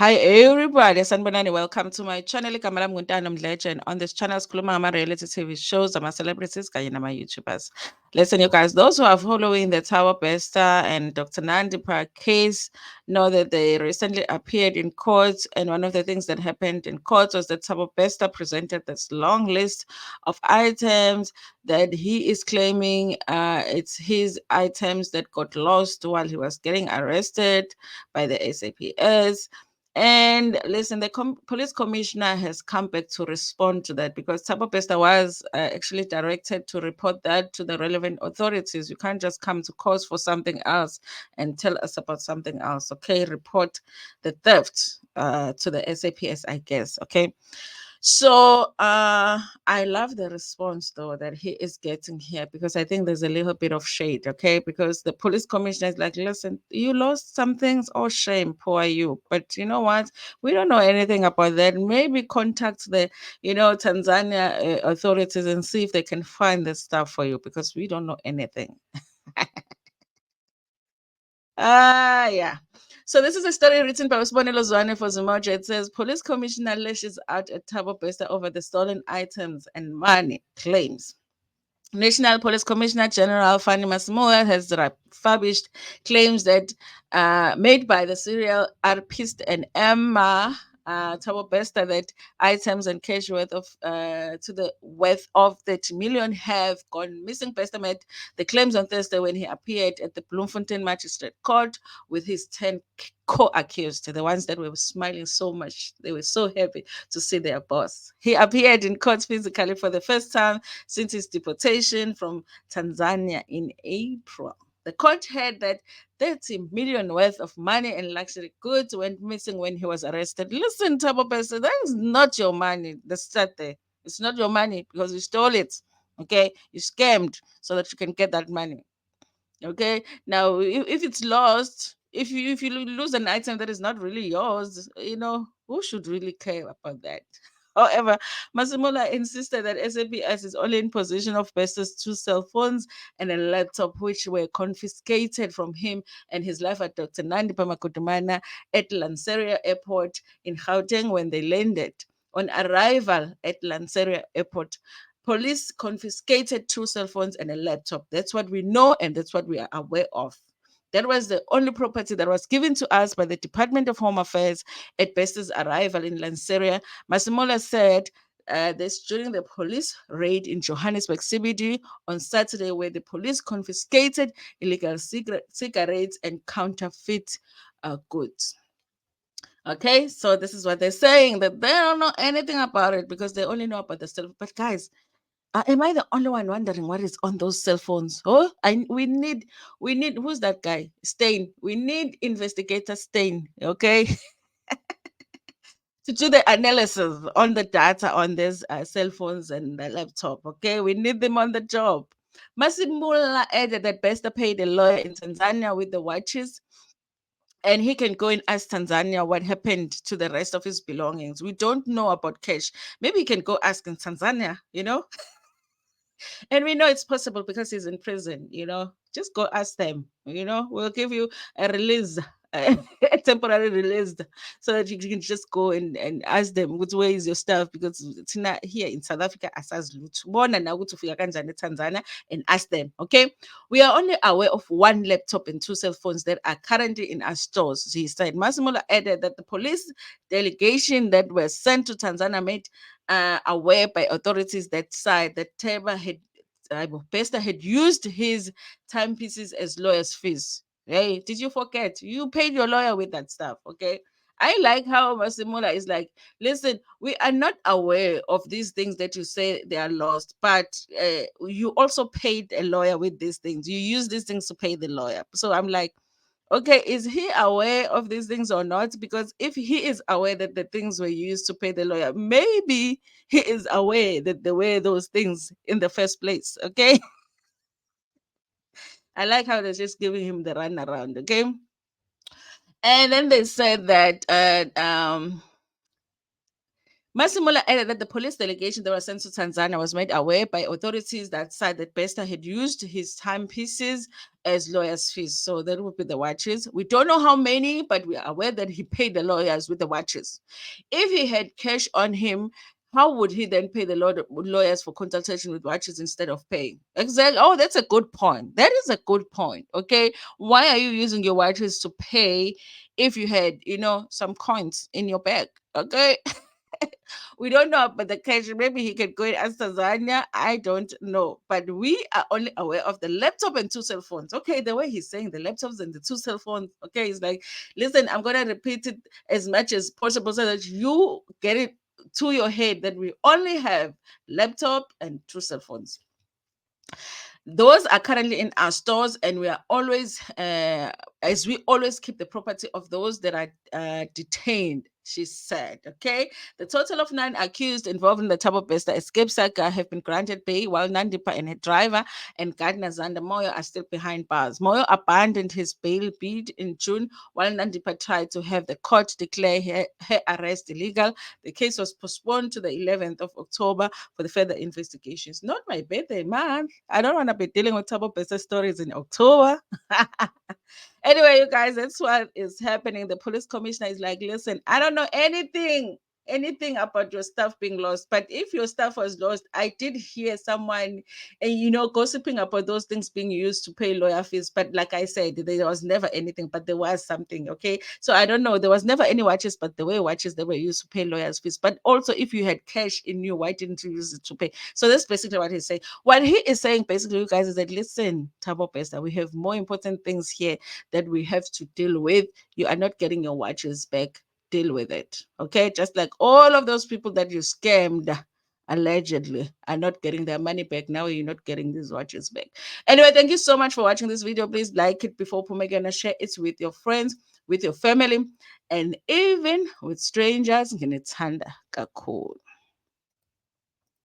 Hi everybody, Sanbonani. Welcome to my channel. Kamala Mdletshe, and on this channel, Skuluma reality TV shows, my celebrities, kanye nama YouTubers. Listen, you guys, those who are following the Thabo Bester and Dr. Nandipar case know that they recently appeared in court, and one of the things that happened in court was that Thabo Bester presented this long list of items that he is claiming it's his items that got lost while he was getting arrested by the SAPS. And listen, the police commissioner has come back to respond to that because Thabo Bester was actually directed to report that to the relevant authorities. You can't just come to court for something else and tell us about something else. Okay, report the theft to the SAPS, I guess. Okay. So I love the response though that he is getting here because I think there's a little bit of shade, okay? Because the police commissioner is like, listen, you lost some things, oh shame, poor you. But you know what? We don't know anything about that. Maybe contact the, Tanzania authorities and see if they can find the stuff for you because we don't know anything. Yeah. So this is a story written by Usbonelo Zwane for Zimoja. It says police commissioner lashes out at Thabo Bester over the stolen items and money claims. National Police Commissioner General Fanny Masemola has refurbished claims that made by the serial artist and Emma Thabo Bester that items and cash worth of to the worth of 30 million have gone missing. Bester made the claims on Thursday when he appeared at the Bloemfontein Magistrate Court with his 10 co-accused, the ones that were smiling so much. They were so happy to see their boss. He appeared in court physically for the first time since his deportation from Tanzania in April. The court heard that 30 million worth of money and luxury goods went missing when he was arrested. Listen, Thabo Bester, that is not your money. The start there. It's not your money because you stole it. Okay, you scammed so that you can get that money. Okay, now if it's lost, if you lose an item that is not really yours, who should really care about that? However, Masemola insisted that SAPS is only in possession of Bester's two cell phones and a laptop, which were confiscated from him and his life at Dr. Nandi Pamakutumana at Lanseria Airport in Gauteng when they landed. On arrival at Lanseria Airport, police confiscated two cell phones and a laptop. That's what we know and that's what we are aware of. That was the only property that was given to us by the Department of Home Affairs at Bester's arrival in Lanseria. Masemola said this during the police raid in Johannesburg CBD on Saturday, where the police confiscated illegal cigarettes and counterfeit goods. Okay, so this is what they're saying that they don't know anything about it because they only know about the cell. But guys, am I the only one wondering what is on those cell phones? Oh, we need who's that guy? Stain. We need investigator Stain. Okay, to do the analysis on the data on these cell phones and the laptop. Okay, we need them on the job. Masimula added that Bester paid a lawyer in Tanzania with the watches, and he can go and ask Tanzania what happened to the rest of his belongings. We don't know about cash. Maybe he can go ask in Tanzania. And we know it's possible because he's in prison. Just go ask them. We'll give you a release, a temporary release, so that you can just go and ask them, where is your stuff? Because it's not here in South Africa, as bona na ukuthi ufika kanjani eTanzania, and ask them, okay? We are only aware of one laptop and two cell phones that are currently in our stores, he said. Massimo added that the police delegation that were sent to Tanzania made aware by authorities that side that Bester had used his timepieces as lawyers' fees. Hey, did you forget? You paid your lawyer with that stuff, okay? I like how Masimula is like, listen, we are not aware of these things that you say they are lost, but you also paid a lawyer with these things. You use these things to pay the lawyer. So I'm like, okay, is he aware of these things or not? Because if he is aware that the things were used to pay the lawyer, maybe he is aware that there were those things in the first place. Okay. I like how they're just giving him the run around. Okay. And then they said that Massimola added that the police delegation that was sent to Tanzania was made aware by authorities that said that Bester had used his timepieces as lawyers' fees. So that would be the watches. We don't know how many, but we are aware that he paid the lawyers with the watches. If he had cash on him, how would he then pay the lawyers for consultation with watches instead of paying? Exactly. Oh, that's a good point. That is a good point. Okay. Why are you using your watches to pay if you had, some coins in your bag? Okay. We don't know about the cash. Maybe he can go and ask Tanzania. I don't know. But we are only aware of the laptop and two cell phones. Okay, the way he's saying the laptops and the two cell phones. Okay, he's like, listen, I'm gonna repeat it as much as possible so that you get it to your head that we only have laptop and two cell phones. Those are currently in our stores, and we are always, as we always keep the property of those that are detained, she said. Okay. The total of 9 accused involved in the Thabo Bester escape saga have been granted bail, while Nandipa and her driver and Gardner Zander Moyo are still behind bars. Moyo abandoned his bail bid in June, while Nandipa tried to have the court declare her arrest illegal. The case was postponed to the 11th of October for the further investigations. Not my birthday, man. I don't want to be dealing with Thabo Bester stories in October. Anyway, you guys, that's what is happening. The police commissioner is like, listen, I don't know anything about your stuff being lost. But if your stuff was lost, I did hear someone, gossiping about those things being used to pay lawyer fees. But like I said, there was never anything, but there was something. Okay. So I don't know. There was never any watches, but there were watches that were used to pay lawyers' fees. But also, if you had cash in you, why didn't you use it to pay? So that's basically what he's saying. What he is saying, basically, you guys, is that listen, Thabo Bester, we have more important things here that we have to deal with. You are not getting your watches back. Deal with it. Okay. Just like all of those people that you scammed allegedly are not getting their money back. Now you're not getting these watches back. Anyway, thank you so much for watching this video. Please like it before Pumegana, share it with your friends, with your family, and even with strangers. Ntando kakhulu.